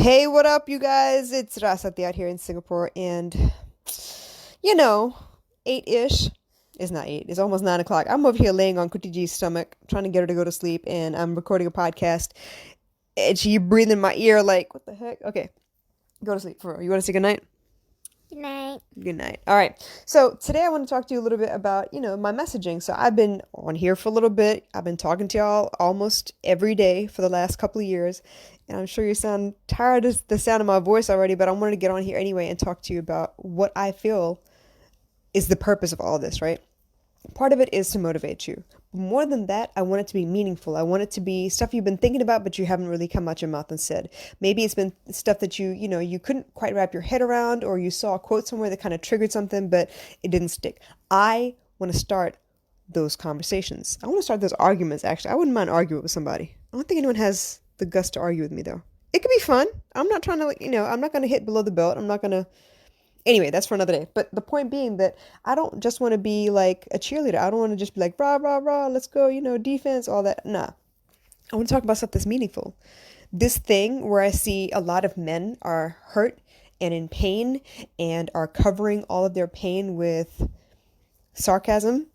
Hey, what up, you guys? It's Rasati out here in Singapore, and you know, 8-ish. It's not 8, it's almost 9 o'clock. I'm over here laying on Kuti G's stomach, trying to get her to go to sleep, and I'm recording a podcast, and she breathing in my ear like, what the heck? Okay, go to sleep for real. You want to say goodnight? Good night. Good night. All right. So today I want to talk to you a little bit about, my messaging. So I've been on here for a little bit. I've been talking to y'all almost every day for the last couple of years. And I'm sure you sound tired of the sound of my voice already, but I wanted to get on here anyway and talk to you about what I feel is the purpose of all this, right? Part of it is to motivate you. But more than that, I want it to be meaningful. I want it to be stuff you've been thinking about, but you haven't really come out your mouth and said. Maybe it's been stuff that you couldn't quite wrap your head around, or you saw a quote somewhere that kind of triggered something, but it didn't stick. I want to start those conversations. I want to start those arguments, actually. I wouldn't mind arguing with somebody. I don't think anyone has the guts to argue with me, though. It could be fun. I'm not trying to, I'm not going to hit below the belt. I'm not going to Anyway, that's for another day. But the point being that I don't just want to be like a cheerleader. I don't want to just be like, rah, rah, rah, let's go, defense, all that. Nah. I want to talk about stuff that's meaningful. This thing where I see a lot of men are hurt and in pain and are covering all of their pain with sarcasm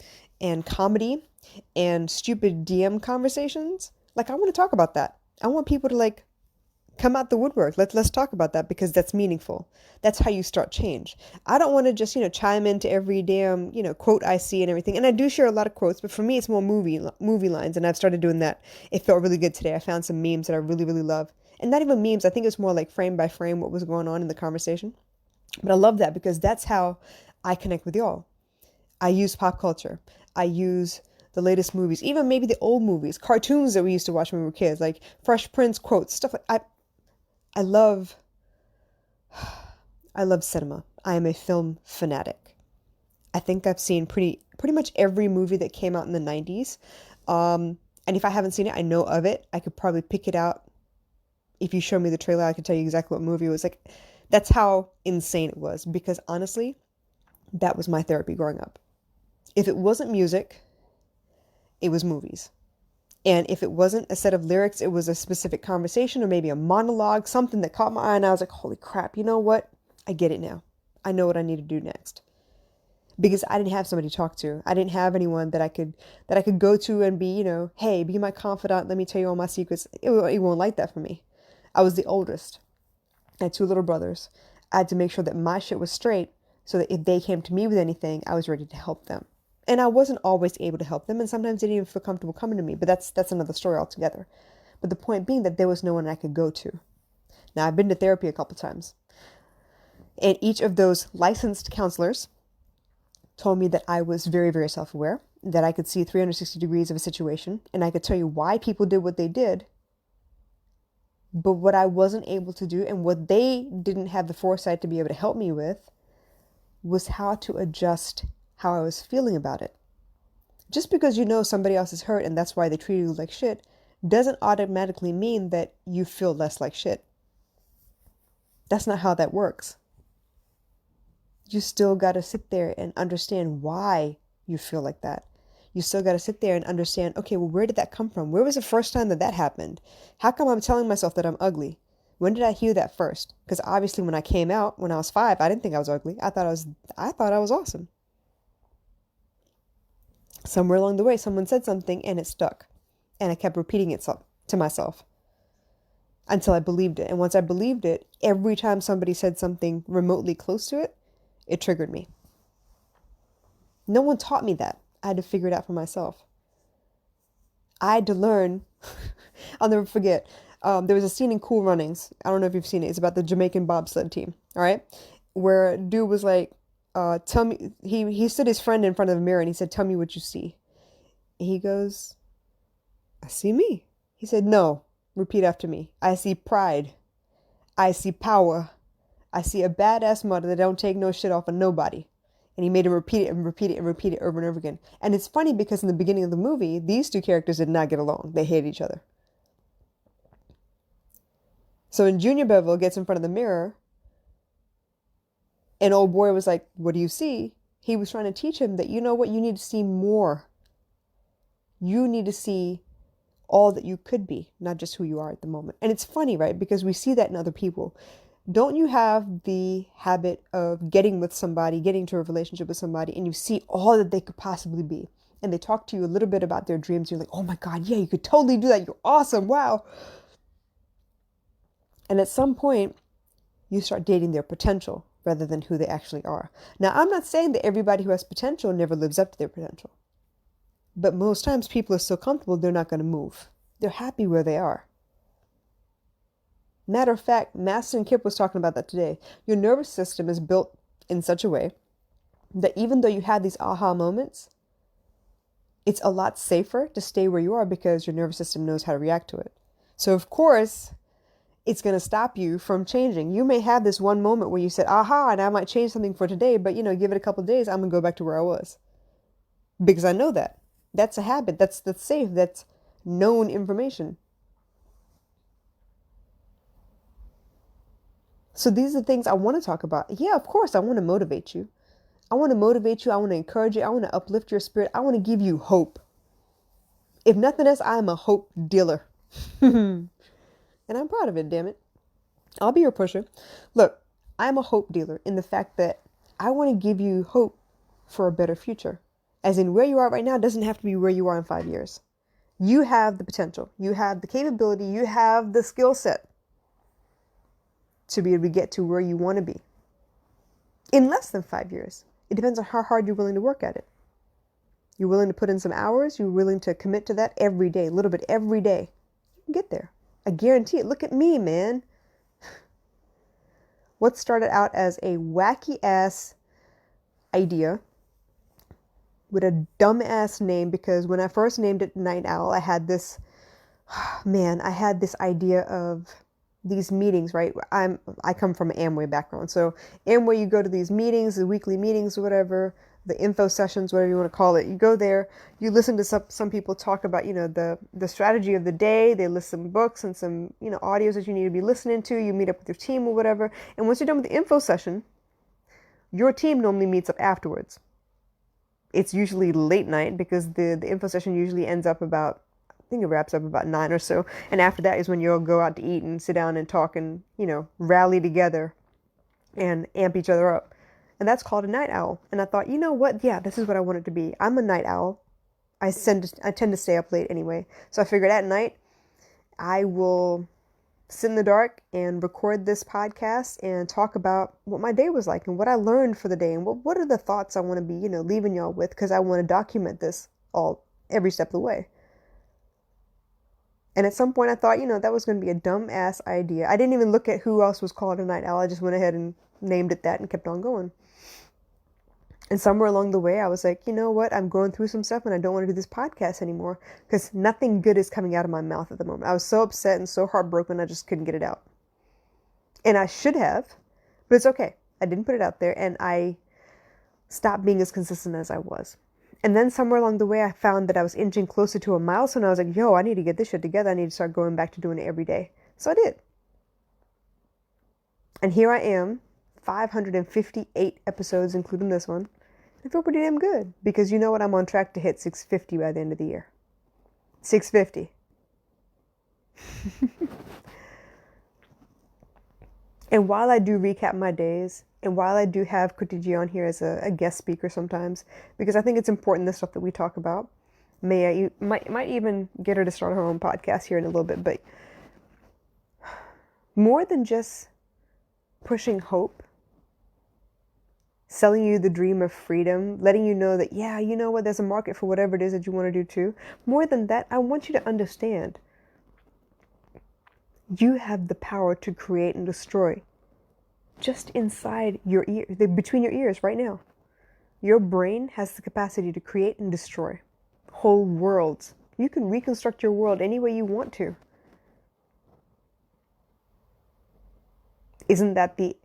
and comedy and stupid DM conversations. Like, I want to talk about that. I want people to come out the woodwork. Let's talk about that because that's meaningful. That's how you start change. I don't want to just, chime into every damn, quote I see and everything. And I do share a lot of quotes, but for me it's more movie lines, and I've started doing that. It felt really good today. I found some memes that I really, really love. And not even memes, I think it's more like frame by frame what was going on in the conversation. But I love that because that's how I connect with y'all. I use pop culture. I use the latest movies, even maybe the old movies, cartoons that we used to watch when we were kids, like Fresh Prince quotes, stuff like I love I love cinema. I am a film fanatic. I think I've seen pretty much every movie that came out in the 90s. And if I haven't seen it, I know of it. I could probably pick it out. If you show me the trailer, I could tell you exactly what movie it was. Like, that's how insane it was, because honestly, that was my therapy growing up. If it wasn't music, it was movies. And if it wasn't a set of lyrics, it was a specific conversation or maybe a monologue, something that caught my eye, and I was like, holy crap, you know what? I get it now. I know what I need to do next. Because I didn't have somebody to talk to. I didn't have anyone that I could go to and be, hey, be my confidant, let me tell you all my secrets. It won't like that for me. I was the oldest. I had two little brothers. I had to make sure that my shit was straight so that if they came to me with anything, I was ready to help them. And I wasn't always able to help them, and sometimes they didn't even feel comfortable coming to me, but that's another story altogether. But the point being that there was no one I could go to. Now, I've been to therapy a couple times, and each of those licensed counselors told me that I was very, very self-aware, that I could see 360 degrees of a situation, and I could tell you why people did what they did. But what I wasn't able to do, and what they didn't have the foresight to be able to help me with, was how to adjust how I was feeling about it. Just because you know somebody else is hurt and that's why they treat you like shit doesn't automatically mean that you feel less like shit. That's not how that works. You still got to sit there and understand why you feel like that. You still got to sit there and understand, okay, well, where did that come from? Where was the first time that happened? How come I'm telling myself that I'm ugly? When did I hear that first? Because obviously when I came out when I was 5, I didn't think I was ugly. I thought I was awesome. Somewhere along the way, someone said something and it stuck. And I kept repeating it to myself until I believed it. And once I believed it, every time somebody said something remotely close to it, it triggered me. No one taught me that. I had to figure it out for myself. I had to learn. I'll never forget. There was a scene in Cool Runnings. I don't know if you've seen it. It's about the Jamaican bobsled team. All right. Where dude was like, tell me, he stood his friend in front of the mirror and he said, tell me what you see. And he goes, I see me. He said, no, repeat after me. I see pride. I see power. I see a badass mother that don't take no shit off of nobody. And he made him repeat it and repeat it and repeat it over and over again. And it's funny because in the beginning of the movie, these two characters did not get along. They hated each other. So when Junior Bevel gets in front of the mirror, and old boy was like, what do you see? He was trying to teach him that, you know what, you need to see more. You need to see all that you could be, not just who you are at the moment. And it's funny, right? Because we see that in other people. Don't you have the habit of getting with somebody, getting to a relationship with somebody, and you see all that they could possibly be? And they talk to you a little bit about their dreams. You're like, oh my God, yeah, you could totally do that. You're awesome. Wow. And at some point, you start dating their potential rather than who they actually are. Now, I'm not saying that everybody who has potential never lives up to their potential. But most times people are so comfortable, they're not going to move. They're happy where they are. Matter of fact, Master and Kip was talking about that today. Your nervous system is built in such a way that even though you have these aha moments, it's a lot safer to stay where you are because your nervous system knows how to react to it. So of course, it's going to stop you from changing. You may have this one moment where you said, aha, and I might change something for today, but give it a couple of days, I'm going to go back to where I was. Because I know that. That's a habit. That's safe. That's known information. So these are the things I want to talk about. Yeah, of course, I want to motivate you. I want to motivate you. I want to encourage you. I want to uplift your spirit. I want to give you hope. If nothing else, I am a hope dealer. And I'm proud of it, damn it. I'll be your pusher. Look, I'm a hope dealer in the fact that I want to give you hope for a better future. As in where you are right now doesn't have to be where you are in 5 years. You have the potential. You have the capability. You have the skill set to be able to get to where you want to be in less than 5 years. It depends on how hard you're willing to work at it. You're willing to put in some hours. You're willing to commit to that every day, a little bit every day. You can get there. I guarantee it. Look at me, man. What started out as a wacky ass idea with a dumb ass name, because when I first named it Night Owl, I had this idea of these meetings, right? I come from an Amway background. So Amway, you go to these meetings, the weekly meetings or whatever, the info sessions, whatever you want to call it. You go there, you listen to some people talk about, the strategy of the day. They list some books and some, audios that you need to be listening to. You meet up with your team or whatever. And once you're done with the info session, your team normally meets up afterwards. It's usually late night because the info session usually ends up about, I think it wraps up about 9 or so. And after that is when you'll go out to eat and sit down and talk and, rally together and amp each other up. And that's called a night owl. And I thought, you know what? Yeah, this is what I want it to be. I'm a night owl. I tend to stay up late anyway. So I figured at night, I will sit in the dark and record this podcast and talk about what my day was like and what I learned for the day and what are the thoughts I want to be, leaving y'all with, because I want to document this every step of the way. And at some point I thought, that was going to be a dumb ass idea. I didn't even look at who else was called a night owl. I just went ahead and named it that and kept on going. And somewhere along the way, I was like, you know what? I'm going through some stuff and I don't want to do this podcast anymore because nothing good is coming out of my mouth at the moment. I was so upset and so heartbroken, I just couldn't get it out. And I should have, but it's okay. I didn't put it out there and I stopped being as consistent as I was. And then somewhere along the way, I found that I was inching closer to a milestone. I was like, yo, I need to get this shit together. I need to start going back to doing it every day. So I did. And here I am, 558 episodes, including this one. I feel pretty damn good because you know what? I'm on track to hit 650 by the end of the year. 650. And while I do recap my days, and while I do have Kutiji on here as a guest speaker sometimes, because I think it's important, the stuff that we talk about, might even get her to start her own podcast here in a little bit, but more than just pushing hope, selling you the dream of freedom, letting you know that, yeah, you know what, there's a market for whatever it is that you want to do too. More than that, I want you to understand you have the power to create and destroy just inside your ear, between your ears right now. Your brain has the capacity to create and destroy whole worlds. You can reconstruct your world any way you want to. Isn't that the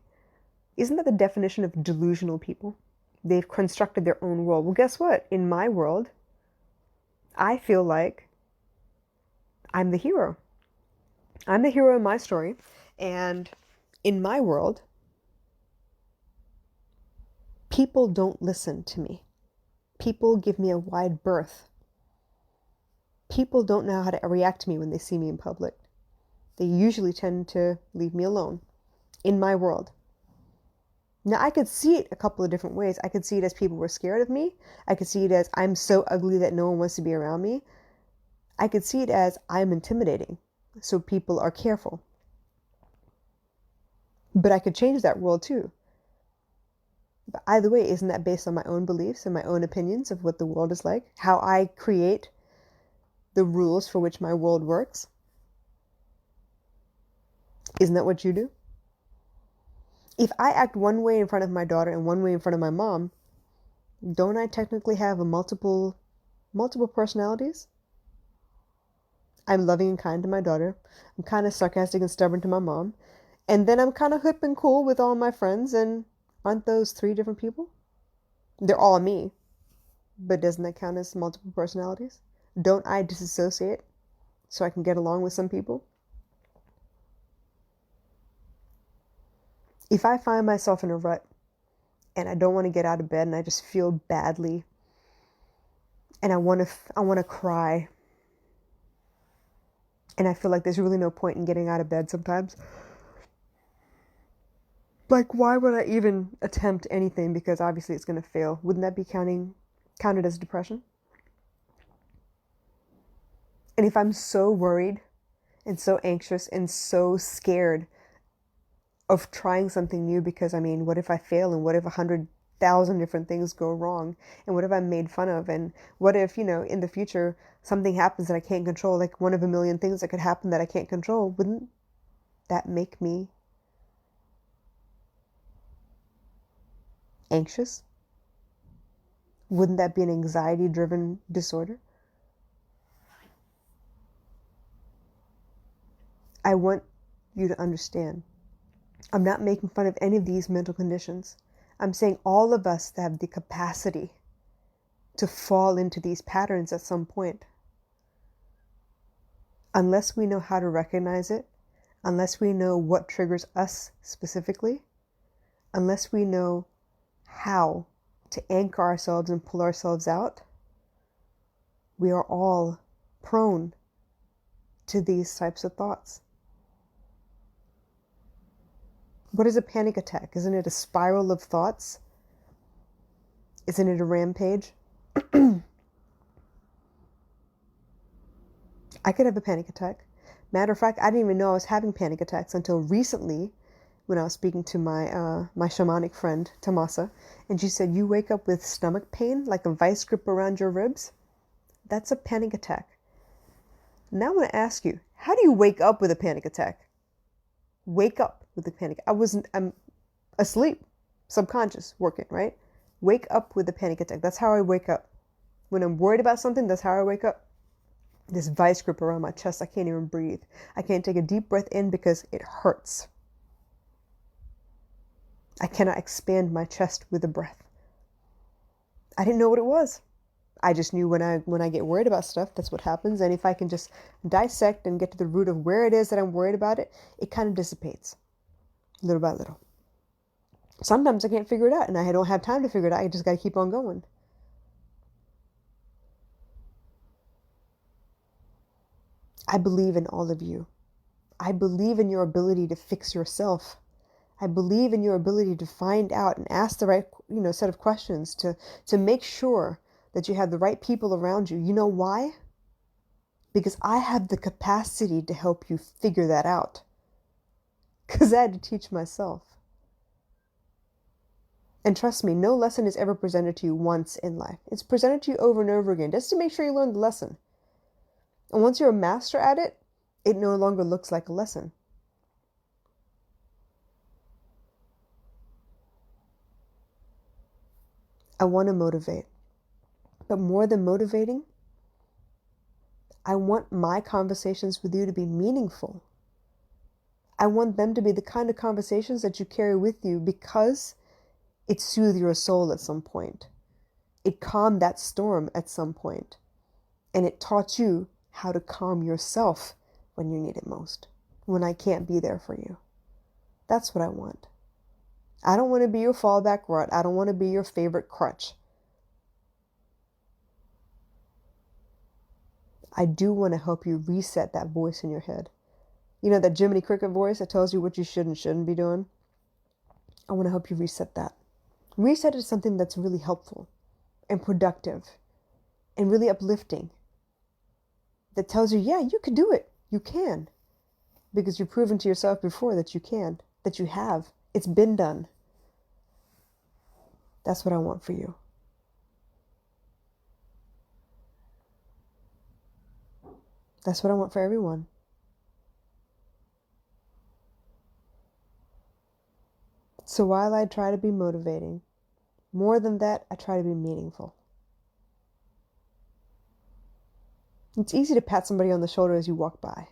definition of delusional people? They've constructed their own world. Well, guess what? In my world, I feel like I'm the hero. I'm the hero in my story. And in my world, people don't listen to me. People give me a wide berth. People don't know how to react to me when they see me in public. They usually tend to leave me alone in my world. Now, I could see it a couple of different ways. I could see it as people were scared of me. I could see it as I'm so ugly that no one wants to be around me. I could see it as I'm intimidating, so people are careful. But I could change that world too. But either way, isn't that based on my own beliefs and my own opinions of what the world is like? How I create the rules for which my world works? Isn't that what you do? If I act one way in front of my daughter and one way in front of my mom, don't I technically have a multiple personalities? I'm loving and kind to my daughter. I'm kind of sarcastic and stubborn to my mom. And then I'm kind of hip and cool with all my friends. And aren't those 3 different people? They're all me. But doesn't that count as multiple personalities? Don't I disassociate so I can get along with some people? If I find myself in a rut and I don't want to get out of bed and I just feel badly and I want to cry and I feel like there's really no point in getting out of bed sometimes, like, why would I even attempt anything? Because obviously it's going to fail. Wouldn't that be counted as depression? And if I'm so worried and so anxious and so scared of trying something new, because I mean, what if I fail, and what if 100,000 different things go wrong, and what if I'm made fun of, and what if, in the future something happens that I can't control, like one of a million things that could happen that I can't control? Wouldn't that make me anxious? Wouldn't that be an anxiety-driven disorder? I want you to understand, I'm not making fun of any of these mental conditions. I'm saying all of us have the capacity to fall into these patterns at some point. Unless we know how to recognize it, unless we know what triggers us specifically, unless we know how to anchor ourselves and pull ourselves out, we are all prone to these types of thoughts. What is a panic attack? Isn't it a spiral of thoughts? Isn't it a rampage? I could have a panic attack. Matter of fact, I didn't even know I was having panic attacks until recently, when I was speaking to my shamanic friend, Tamasa, and she said, you wake up with stomach pain, like a vice grip around your ribs? That's a panic attack. Now I want to ask you, how do you wake up with a panic attack? Wake up with a panic. I'm asleep, subconscious, working, right? Wake up with a panic attack. That's how I wake up. When I'm worried about something, that's how I wake up. This vice grip around my chest, I can't even breathe. I can't take a deep breath in because it hurts. I cannot expand my chest with a breath. I didn't know what it was. I just knew when I get worried about stuff, that's what happens. And if I can just dissect and get to the root of where it is that I'm worried about it, it kind of dissipates little by little. Sometimes I can't figure it out and I don't have time to figure it out. I just got to keep on going. I believe in all of you. I believe in your ability to fix yourself. I believe in your ability to find out and ask the right, set of questions to make sure that you have the right people around you. You know why? Because I have the capacity to help you figure that out. Because I had to teach myself. And trust me, no lesson is ever presented to you once in life. It's presented to you over and over again, just to make sure you learn the lesson. And once you're a master at it, it no longer looks like a lesson. I want to motivate. But more than motivating, I want my conversations with you to be meaningful. I want them to be the kind of conversations that you carry with you because it soothed your soul at some point. It calmed that storm at some point. And it taught you how to calm yourself when you need it most, when I can't be there for you. That's what I want. I don't want to be your fallback rut. I don't want to be your favorite crutch. I do want to help you reset that voice in your head. You know, that Jiminy Cricket voice that tells you what you should and shouldn't be doing? I want to help you reset that. Reset is something that's really helpful and productive and really uplifting. That tells you, yeah, you could do it. You can. Because you've proven to yourself before that you can, that you have. It's been done. That's what I want for you. That's what I want for everyone. So while I try to be motivating, more than that, I try to be meaningful. It's easy to pat somebody on the shoulder as you walk by.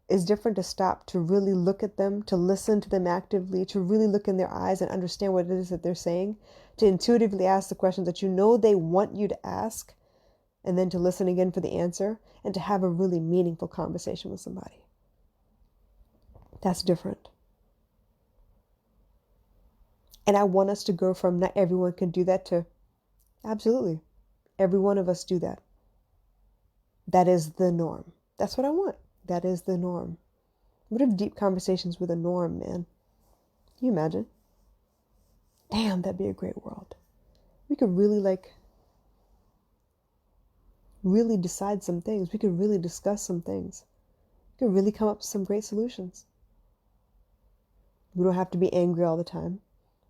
It's different to stop, to really look at them, to listen to them actively, to really look in their eyes and understand what it is that they're saying, to intuitively ask the questions that you know they want you to ask, and then to listen again for the answer, and to have a really meaningful conversation with somebody. That's different. And I want us to go from not everyone can do that to absolutely every one of us do that. That is the norm. That's what I want. That is the norm. What if deep conversations were the norm, man? Can you imagine? Damn, that'd be a great world. We could really decide some things. We could really discuss some things. We could really come up with some great solutions. We don't have to be angry all the time.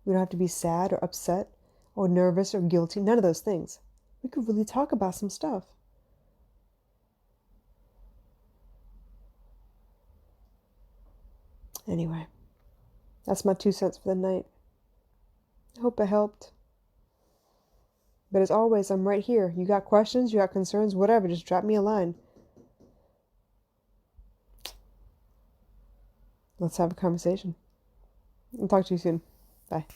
We don't have to be sad or upset or nervous or guilty. None of those things. We could really talk about some stuff. Anyway, that's my 2 cents for the night. I hope it helped. But as always, I'm right here. You got questions, you got concerns, whatever, just drop me a line. Let's have a conversation. I'll talk to you soon. Bye.